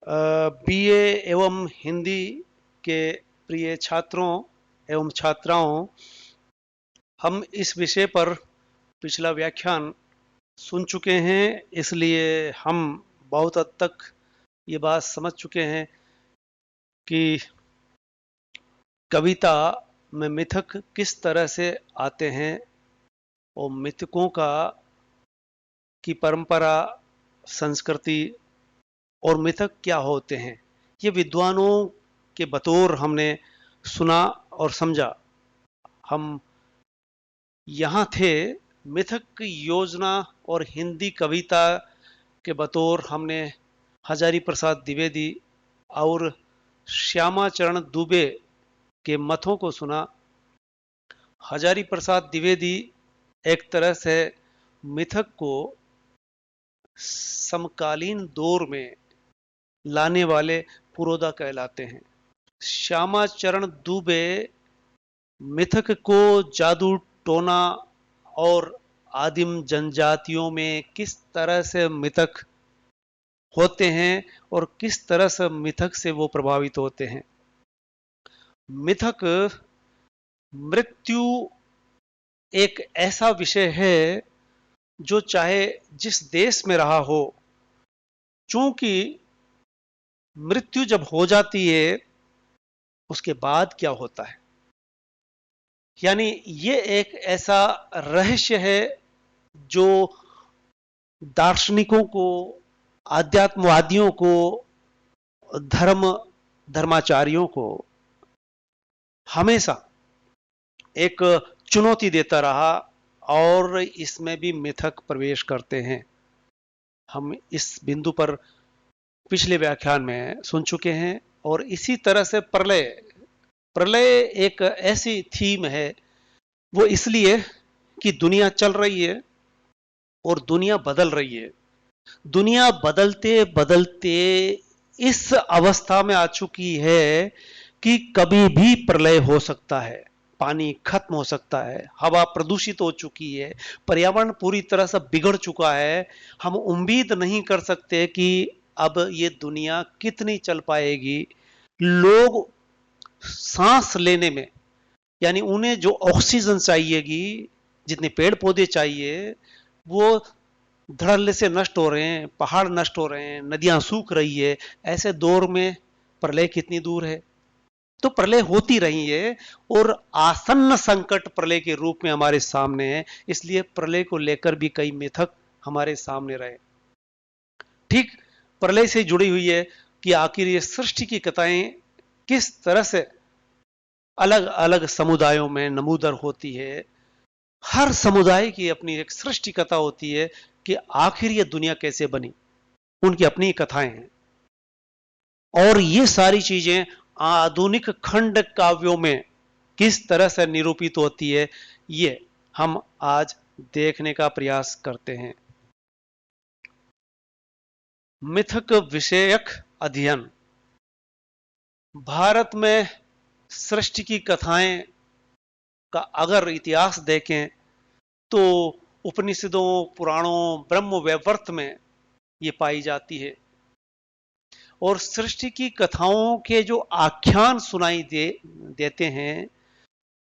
BA एवं हिंदी के प्रिय छात्रों एवं छात्राओं, हम इस विषय पर पिछला व्याख्यान सुन चुके हैं, इसलिए हम बहुत हद तक ये बात समझ चुके हैं कि कविता में मिथक किस तरह से आते हैं और मिथकों की परंपरा, संस्कृति और मिथक क्या होते हैं, ये विद्वानों के बतौर हमने सुना और समझा। हम यहाँ थे मिथक की योजना और हिंदी कविता के बतौर हमने हजारी प्रसाद द्विवेदी और श्यामा चरण दुबे के मथों को सुना। हजारी प्रसाद द्विवेदी एक तरह से मिथक को समकालीन दौर में लाने वाले पुरोधा कहलाते हैं। श्यामा चरण दुबे मिथक को जादू टोना और आदिम जनजातियों में किस तरह से मिथक होते हैं और किस तरह से मिथक से वो प्रभावित होते हैं। मिथक मृत्यु एक ऐसा विषय है जो चाहे जिस देश में रहा हो, चूंकि मृत्यु जब हो जाती है उसके बाद क्या होता है, यानी ये एक ऐसा रहस्य है जो दार्शनिकों को, आध्यात्मवादियों को, धर्माचार्यों को हमेशा एक चुनौती देता रहा और इसमें भी मिथक प्रवेश करते हैं। हम इस बिंदु पर पिछले व्याख्यान में सुन चुके हैं। और इसी तरह से प्रलय प्रलय एक ऐसी थीम है, वो इसलिए कि दुनिया चल रही है और दुनिया बदल रही है। दुनिया बदलते बदलते इस अवस्था में आ चुकी है कि कभी भी प्रलय हो सकता है, पानी खत्म हो सकता है, हवा प्रदूषित हो चुकी है, पर्यावरण पूरी तरह से बिगड़ चुका है। हम उम्मीद नहीं कर सकते कि अब ये दुनिया कितनी चल पाएगी। लोग सांस लेने में, यानी उन्हें जो ऑक्सीजन चाहिएगी, जितने पेड़ पौधे चाहिए, वो धड़ल्ले से नष्ट हो रहे हैं, पहाड़ नष्ट हो रहे हैं, नदियां सूख रही है। ऐसे दौर में प्रलय कितनी दूर है। तो प्रलय होती रही है और आसन्न संकट प्रलय के रूप में हमारे सामने है, इसलिए प्रलय को लेकर भी कई मिथक हमारे सामने रहे। ठीक प्रलय से जुड़ी हुई है कि आखिर ये सृष्टि की कथाएं किस तरह से अलग अलग समुदायों में नमूदर होती है। हर समुदाय की अपनी एक सृष्टि कथा होती है कि आखिर ये दुनिया कैसे बनी, उनकी अपनी कथाएं हैं। और ये सारी चीजें आधुनिक खंड काव्यों में किस तरह से निरूपित होती है, ये हम आज देखने का प्रयास करते हैं। मिथक विषयक अध्ययन। भारत में सृष्टि की कथाएं का अगर इतिहास देखें तो उपनिषदों, पुराणों, ब्रह्म वैवर्त में ये पाई जाती है। और सृष्टि की कथाओं के जो आख्यान देते हैं,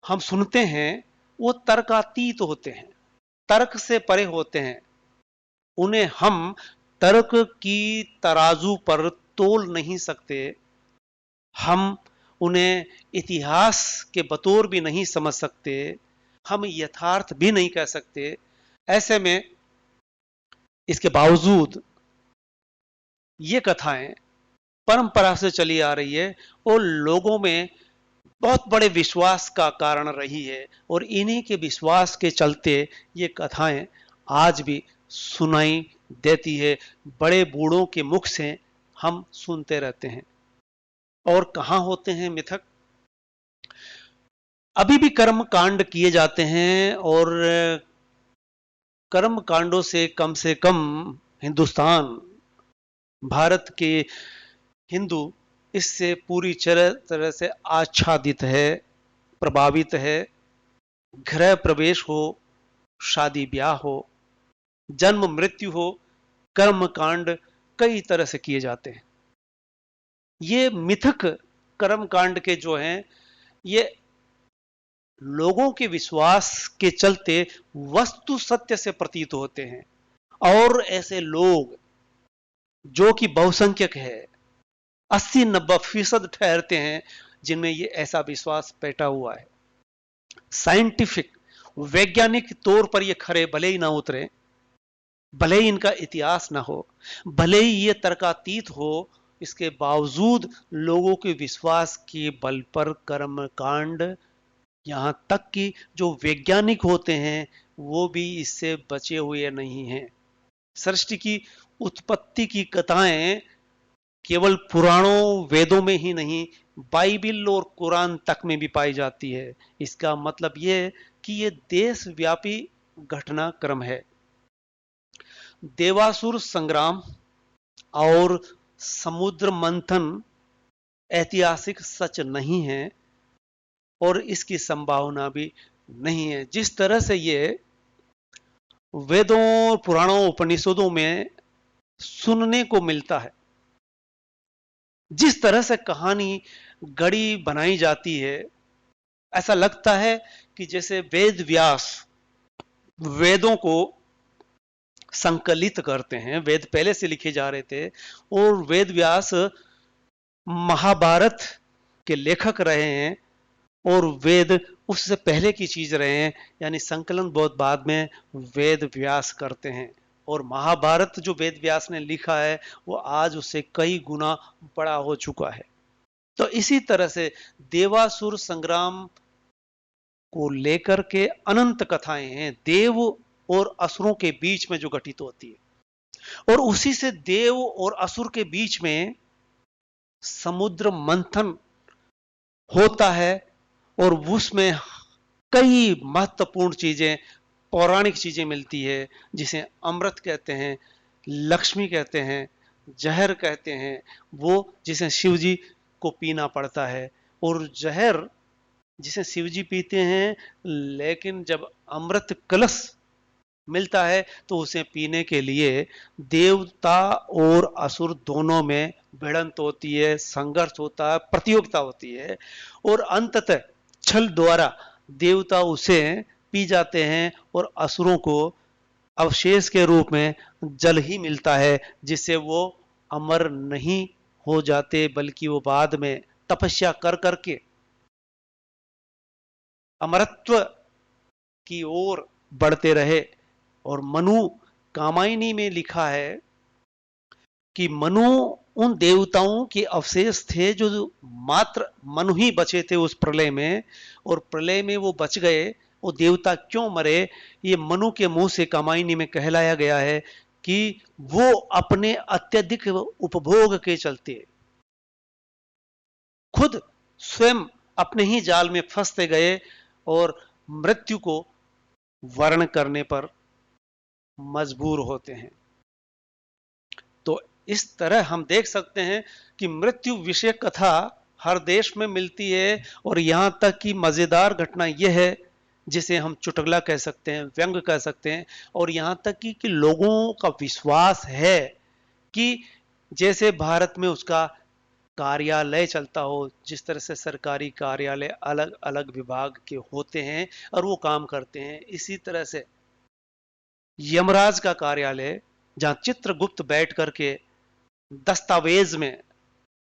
हम सुनते हैं, वो तर्कातीत होते हैं, तर्क से परे होते हैं। उन्हें हम तर्क की तराजू पर तोल नहीं सकते। हम उन्हें इतिहास के बतौर भी नहीं समझ सकते, हम यथार्थ भी नहीं कह सकते। ऐसे में इसके बावजूद ये कथाएं परंपरा से चली आ रही है और लोगों में बहुत बड़े विश्वास का कारण रही है। और इन्हीं के विश्वास के चलते ये कथाएं आज भी सुनाई देती है, बड़े बूढ़ों के मुख से हम सुनते रहते हैं। और कहाँ होते हैं मिथक? अभी भी कर्म कांड किए जाते हैं और कर्म कांडों से कम हिंदुस्तान, भारत के हिंदू इससे पूरी तरह से आच्छादित है, प्रभावित है। गृह प्रवेश हो, शादी ब्याह हो, जन्म मृत्यु हो, कर्म कांड कई तरह से किए जाते हैं। ये मिथक कर्म कांड के जो हैं, ये लोगों के विश्वास के चलते वस्तु सत्य से प्रतीत होते हैं, और ऐसे लोग जो कि बहुसंख्यक है, 80-90% ठहरते हैं जिनमें ये ऐसा विश्वास बैठा हुआ है। साइंटिफिक, वैज्ञानिक तौर पर ये खरे भले ही ना उतरे, भले ही इनका इतिहास ना हो, भले ही ये तर्कातीत हो, इसके बावजूद लोगों के विश्वास के बल पर कर्मकांड, यहां तक कि जो वैज्ञानिक होते हैं वो भी इससे बचे हुए नहीं हैं। सृष्टि की उत्पत्ति की कथाएं केवल पुराणों वेदों में ही नहीं, बाइबिल और कुरान तक में भी पाई जाती है। इसका मतलब यह कि यह देशव्यापी घटनाक्रम है। देवासुर संग्राम और समुद्र मंथन ऐतिहासिक सच नहीं है, और इसकी संभावना भी नहीं है। जिस तरह से ये वेदों, पुराणों, उपनिषदों में सुनने को मिलता है, जिस तरह से कहानी गढ़ी बनाई जाती है, ऐसा लगता है कि जैसे वेद व्यास वेदों को संकलित करते हैं। वेद पहले से लिखे जा रहे थे, और वेद व्यास महाभारत के लेखक रहे हैं, और वेद उससे पहले की चीज रहे हैं, यानी संकलन बहुत बाद में वेद व्यास करते हैं। और महाभारत जो वेद व्यास ने लिखा है वो आज उससे कई गुना बड़ा हो चुका है। तो इसी तरह से देवासुर संग्राम को लेकर के अनंत कथाएं हैं, देव और असुरों के बीच में जो घटित होती है, और उसी से देव और असुर के बीच में समुद्र मंथन होता है, और उसमें कई महत्वपूर्ण चीजें, पौराणिक चीजें मिलती है, जिसे अमृत कहते हैं, लक्ष्मी कहते हैं, जहर कहते हैं, वो जिसे शिव जी को पीना पड़ता है। और जहर जिसे शिव जी पीते हैं, लेकिन जब अमृत कलश मिलता है तो उसे पीने के लिए देवता और असुर दोनों में भिड़ंत होती है, संघर्ष होता है, प्रतियोगिता होती है, और अंततः छल द्वारा देवता उसे पी जाते हैं, और असुरों को अवशेष के रूप में जल ही मिलता है, जिससे वो अमर नहीं हो जाते, बल्कि वो बाद में तपस्या कर करके अमरत्व की ओर बढ़ते रहे। और मनु, कामायनी में लिखा है कि मनु उन देवताओं के अवशेष थे जो मात्र मनु ही बचे थे उस प्रलय में, और प्रलय में वो बच गए। वो देवता क्यों मरे, ये मनु के मुंह से कामायनी में कहलाया गया है कि वो अपने अत्यधिक उपभोग के चलते खुद स्वयं अपने ही जाल में फंसते गए, और मृत्यु को वर्ण करने पर मजबूर होते हैं। तो इस तरह हम देख सकते हैं कि मृत्यु विषय कथा हर देश में मिलती है, और यहां तक कि मजेदार घटना यह है, जिसे हम चुटकुला कह सकते हैं, व्यंग कह सकते हैं, और यहां तक कि लोगों का विश्वास है कि जैसे भारत में उसका कार्यालय चलता हो, जिस तरह से सरकारी कार्यालय अलग अलग विभाग के होते हैं और वो काम करते हैं, इसी तरह से यमराज का कार्यालय, जहां चित्रगुप्त बैठ करके दस्तावेज में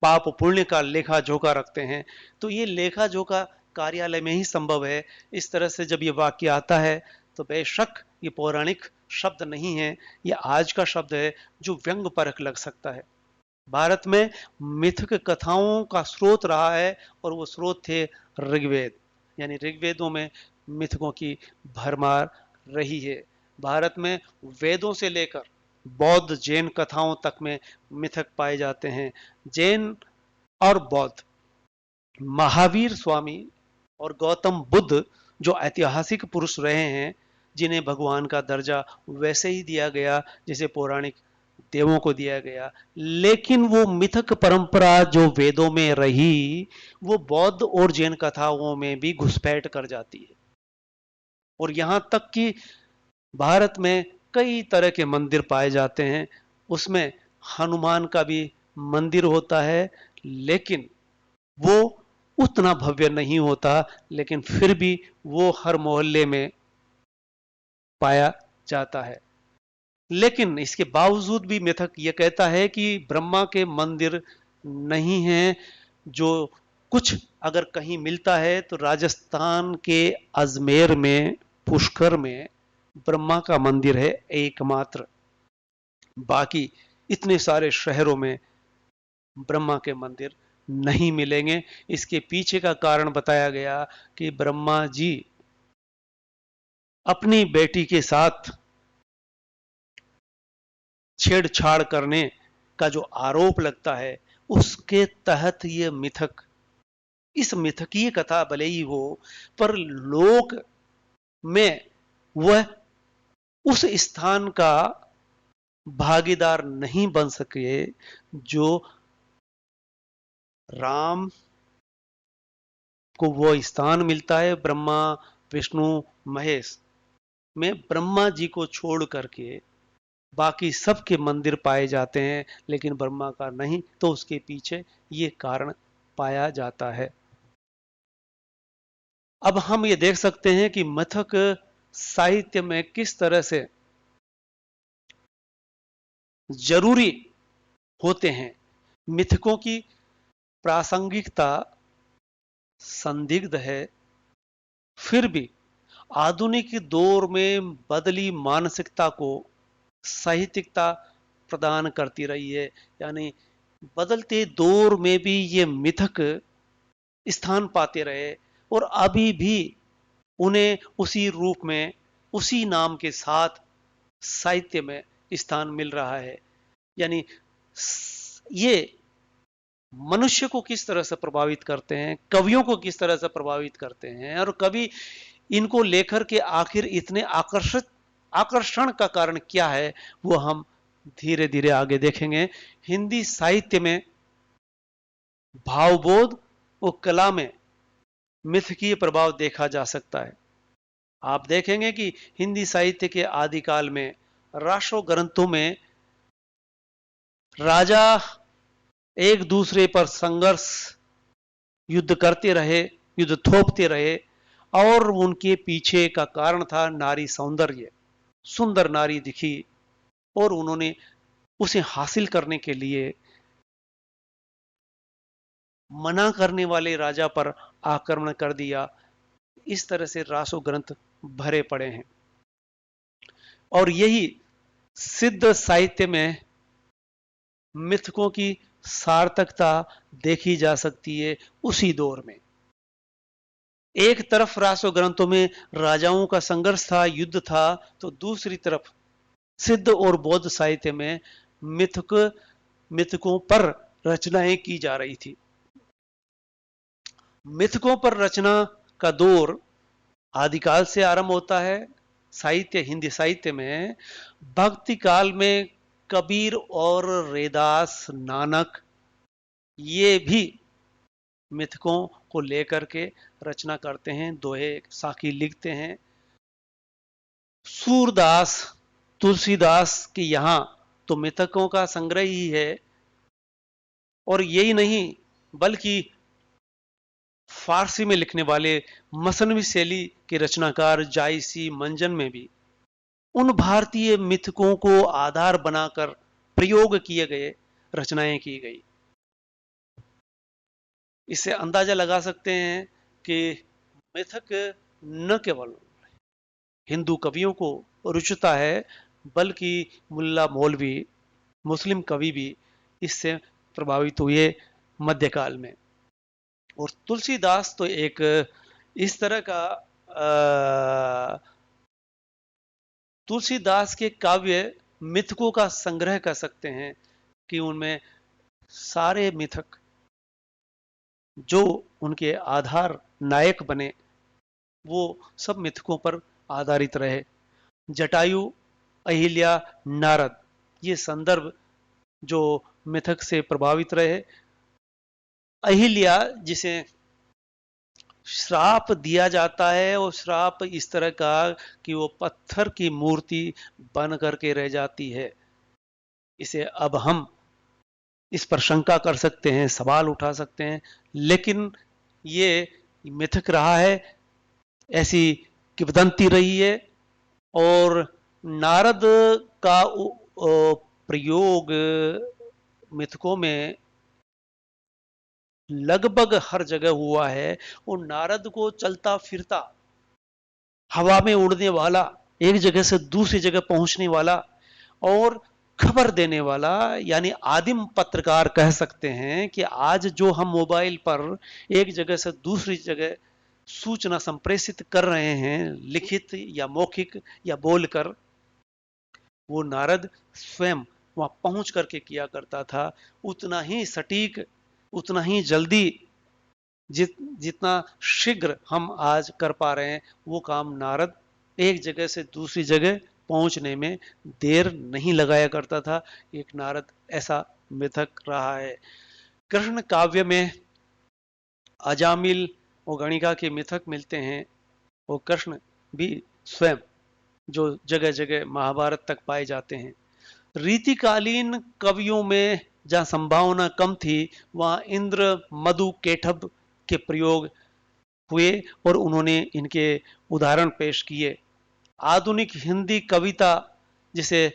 पाप पुण्य का लेखा जोखा रखते हैं, तो ये लेखा जोखा कार्यालय में ही संभव है। इस तरह से जब ये वाक्य आता है तो बेशक ये पौराणिक शब्द नहीं है, ये आज का शब्द है जो व्यंग परख लग सकता है। भारत में मिथक कथाओं का स्रोत रहा है, और वो स्रोत थे ऋग्वेद, यानी ऋग्वेदों में मिथकों की भरमार रही है। भारत में वेदों से लेकर बौद्ध जैन कथाओं तक में मिथक पाए जाते हैं। जैन और बौद्ध, महावीर स्वामी और गौतम बुद्ध जो ऐतिहासिक पुरुष रहे हैं, जिन्हें भगवान का दर्जा वैसे ही दिया गया जैसे पौराणिक देवों को दिया गया, लेकिन वो मिथक परंपरा जो वेदों में रही, वो बौद्ध और जैन कथाओं में भी घुसपैठ कर जाती है। और यहां तक कि भारत में कई तरह के मंदिर पाए जाते हैं, उसमें हनुमान का भी मंदिर होता है, लेकिन वो उतना भव्य नहीं होता, लेकिन फिर भी वो हर मोहल्ले में पाया जाता है। लेकिन इसके बावजूद भी मिथक ये कहता है कि ब्रह्मा के मंदिर नहीं हैं। जो कुछ अगर कहीं मिलता है तो राजस्थान के अजमेर में, पुष्कर में ब्रह्मा का मंदिर है एकमात्र। बाकी इतने सारे शहरों में ब्रह्मा के मंदिर नहीं मिलेंगे। इसके पीछे का कारण बताया गया कि ब्रह्मा जी अपनी बेटी के साथ छेड़छाड़ करने का जो आरोप लगता है, उसके तहत ये मिथक, इस मिथकीय कथा भले ही हो, पर लोक में वह उस स्थान का भागीदार नहीं बन सके जो राम को वो स्थान मिलता है। ब्रह्मा, विष्णु, महेश में ब्रह्मा जी को छोड़ करके बाकी सबके मंदिर पाए जाते हैं, लेकिन ब्रह्मा का नहीं। तो उसके पीछे ये कारण पाया जाता है। अब हम ये देख सकते हैं कि मिथक साहित्य में किस तरह से जरूरी होते हैं। मिथकों की प्रासंगिकता संदिग्ध है, फिर भी आधुनिक दौर में बदली मानसिकता को साहित्यिकता प्रदान करती रही है। यानी बदलते दौर में भी ये मिथक स्थान पाते रहे और अभी भी उन्हें उसी रूप में, उसी नाम के साथ साहित्य में स्थान मिल रहा है। यानी ये मनुष्य को किस तरह से प्रभावित करते हैं, कवियों को किस तरह से प्रभावित करते हैं, और कवि इनको लेकर के आखिर इतने आकर्षण का कारण क्या है, वो हम धीरे धीरे आगे देखेंगे। हिंदी साहित्य में भावबोध और कला में मिथकीय प्रभाव देखा जा सकता है। आप देखेंगे कि हिंदी साहित्य के आदिकाल में रासो ग्रंथों में राजा एक दूसरे पर संघर्ष, युद्ध करते रहे, युद्ध थोपते रहे, और उनके पीछे का कारण था नारी सौंदर्य। सुंदर नारी दिखी और उन्होंने उसे हासिल करने के लिए मना करने वाले राजा पर आक्रमण कर दिया। इस तरह से रासो ग्रंथ भरे पड़े हैं। और यही सिद्ध साहित्य में मिथकों की सार्थकता देखी जा सकती है उसी दौर में। एक तरफ रासो ग्रंथों में राजाओं का संघर्ष था, युद्ध था, तो दूसरी तरफ सिद्ध और बौद्ध साहित्य में मिथकों पर रचनाएं की जा रही थी। मिथकों पर रचना का दौर आदिकाल से आरंभ होता है। साहित्य, हिंदी साहित्य में भक्ति काल में कबीर और रैदास, नानक, ये भी मिथकों को लेकर के रचना करते हैं, दोहे साखी लिखते हैं। सूरदास, तुलसीदास के यहाँ तो मिथकों का संग्रह ही है। और यही नहीं, बल्कि फारसी में लिखने वाले मसनवी शैली के रचनाकार जायसी मंजन में भी उन भारतीय मिथकों को आधार बनाकर प्रयोग किए गए रचनाएं की गई। इससे अंदाजा लगा सकते हैं कि मिथक न केवल हिंदू कवियों को रुचता है, बल्कि मुल्ला मौलवी, मुस्लिम कवि भी इससे प्रभावित हुए मध्यकाल में। और तुलसीदास तो एक इस तरह का तुलसीदास के काव्य मिथकों का संग्रह कर सकते हैं कि उनमें सारे मिथक जो उनके आधार नायक बने, वो सब मिथकों पर आधारित रहे। जटायु, अहिल्या, नारद, ये संदर्भ जो मिथक से प्रभावित रहे। अहिल्या जिसे श्राप दिया जाता है, और श्राप इस तरह का कि वो पत्थर की मूर्ति बन करके रह जाती है। इसे अब हम इस पर शंका कर सकते हैं, सवाल उठा सकते हैं, लेकिन ये मिथक रहा है, ऐसी किंवदंती रही है। और नारद का प्रयोग मिथकों में लगभग हर जगह हुआ है। और नारद को चलता फिरता, हवा में उड़ने वाला, एक जगह से दूसरी जगह पहुंचने वाला और खबर देने वाला, यानी आदिम पत्रकार कह सकते हैं कि आज जो हम मोबाइल पर एक जगह से दूसरी जगह सूचना संप्रेषित कर रहे हैं, लिखित या मौखिक या बोलकर, वो नारद स्वयं वहां पहुंच करके किया करता था। उतना ही सटीक, उतना ही जल्दी, जितना शीघ्र हम आज कर पा रहे हैं, वो काम नारद एक जगह से दूसरी जगह पहुंचने में देर नहीं लगाया करता था। एक नारद ऐसा मिथक रहा है। कृष्ण काव्य में अजामिल और गणिका के मिथक मिलते हैं, और कृष्ण भी स्वयं जो जगह जगह महाभारत तक पाए जाते हैं। रीतिकालीन कवियों में जहां संभावना कम थी, वहां इंद्र, मधु, केठभ के प्रयोग हुए और उन्होंने इनके उदाहरण पेश किए। आधुनिक हिंदी कविता, जिसे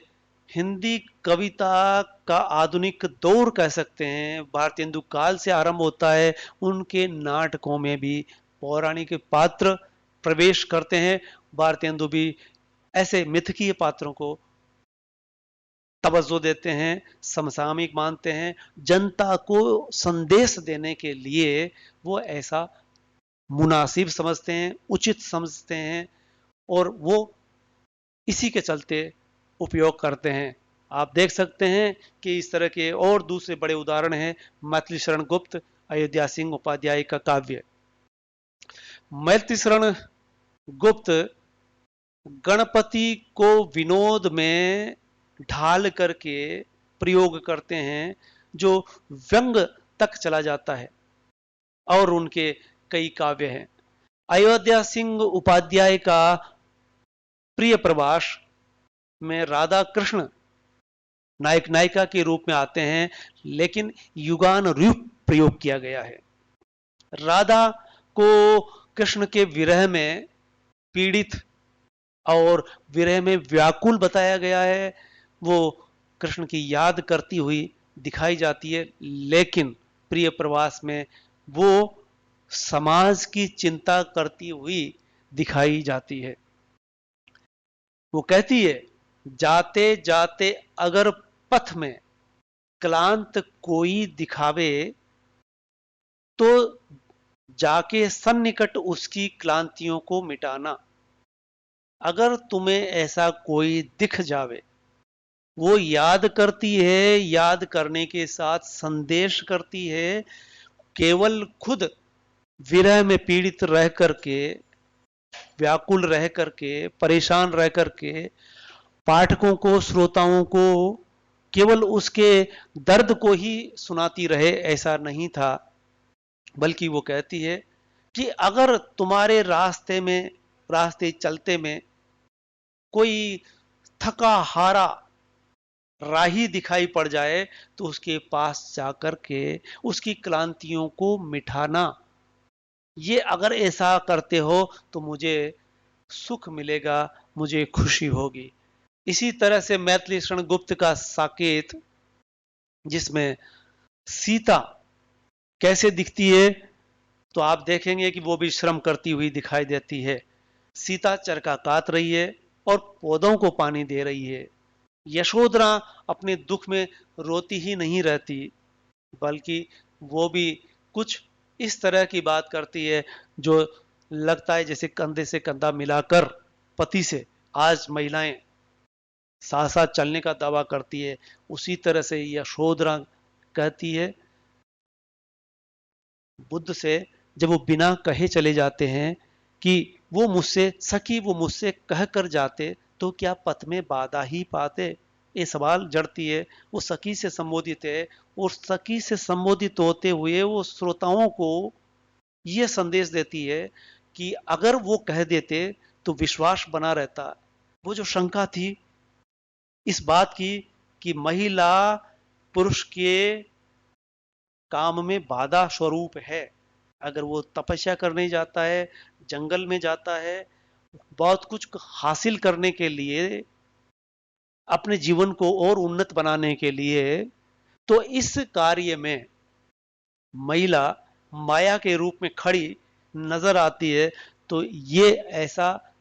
हिंदी कविता का आधुनिक दौर कह सकते हैं, भारतेंदु काल से आरंभ होता है। उनके नाटकों में भी पौराणिक पात्र प्रवेश करते हैं। भारतेंदु भी ऐसे मिथकीय पात्रों को तवज्जो देते हैं, समसामयिक मानते हैं। जनता को संदेश देने के लिए वो ऐसा मुनासिब समझते हैं, उचित समझते हैं, और वो इसी के चलते उपयोग करते हैं। आप देख सकते हैं कि इस तरह के और दूसरे बड़े उदाहरण हैं। मैथिली शरण गुप्त, अयोध्या सिंह उपाध्याय का काव्य। मैथिली शरण गुप्त गणपति को विनोद में ढाल करके प्रयोग करते हैं, जो व्यंग तक चला जाता है, और उनके कई काव्य हैं। अयोध्या सिंह उपाध्याय का प्रिय प्रवास में राधा कृष्ण नायक नायिका के रूप में आते हैं, लेकिन युगान रूप प्रयोग किया गया है। राधा को कृष्ण के विरह में पीड़ित और विरह में व्याकुल बताया गया है। वो कृष्ण की याद करती हुई दिखाई जाती है, लेकिन प्रिय प्रवास में वो समाज की चिंता करती हुई दिखाई जाती है। वो कहती है, जाते जाते अगर पथ में क्लांत कोई दिखावे, तो जाके सन्निकट उसकी क्लांतियों को मिटाना। अगर तुम्हें ऐसा कोई दिख जावे, वो याद करती है, याद करने के साथ संदेश करती है। केवल खुद विरह में पीड़ित रह करके, व्याकुल रह करके, परेशान रह करके पाठकों को, श्रोताओं को केवल उसके दर्द को ही सुनाती रहे, ऐसा नहीं था। बल्कि वो कहती है कि अगर तुम्हारे रास्ते चलते में कोई थका हारा राही दिखाई पड़ जाए, तो उसके पास जाकर के उसकी क्लांतियों को मिटाना। ये अगर ऐसा करते हो तो मुझे सुख मिलेगा, मुझे खुशी होगी। इसी तरह से मैथिली शरण गुप्त का साकेत, जिसमें सीता कैसे दिखती है, तो आप देखेंगे कि वो भी श्रम करती हुई दिखाई देती है। सीता चरखा काट रही है और पौधों को पानी दे रही है। यशोधरा अपने दुख में रोती ही नहीं रहती, बल्कि वो भी कुछ इस तरह की बात करती है जो लगता है जैसे कंधे से कंधा मिलाकर पति से आज महिलाएं साथ साथ चलने का दावा करती है। उसी तरह से यशोधरा कहती है बुद्ध से, जब वो बिना कहे चले जाते हैं, कि वो मुझसे सखी, वो मुझसे कह कर जाते तो क्या पथ में बाधा ही पाते। ये सवाल जड़ती है। वो सखी से संबोधित है, और सखी से संबोधित होते हुए वो श्रोताओं को ये संदेश देती है कि अगर वो कह देते तो विश्वास बना रहता। वो जो शंका थी इस बात की कि महिला पुरुष के काम में बाधा स्वरूप है। अगर वो तपस्या करने जाता है, जंगल में जाता है, बहुत कुछ हासिल करने के लिए, अपने जीवन को और उन्नत बनाने के लिए, तो इस कार्य में महिला माया के रूप में खड़ी नजर आती है। तो ये ऐसा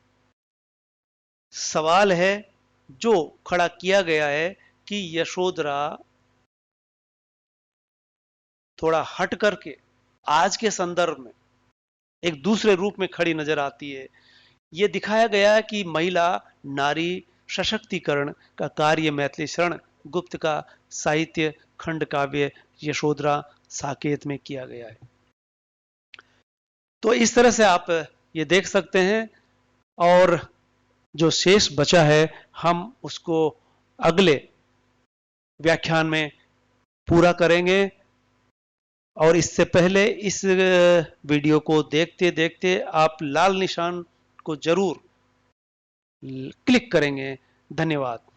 सवाल है जो खड़ा किया गया है कि यशोधरा थोड़ा हट करके आज के संदर्भ में एक दूसरे रूप में खड़ी नजर आती है। ये दिखाया गया है कि महिला नारी सशक्तिकरण का कार्य मैथिली शरण गुप्त का साहित्य खंड काव्य यशोधरा साकेत में किया गया है। तो इस तरह से आप ये देख सकते हैं। और जो शेष बचा है हम उसको अगले व्याख्यान में पूरा करेंगे। और इससे पहले इस वीडियो को देखते देखते आप लाल निशान को जरूर क्लिक करेंगे। धन्यवाद।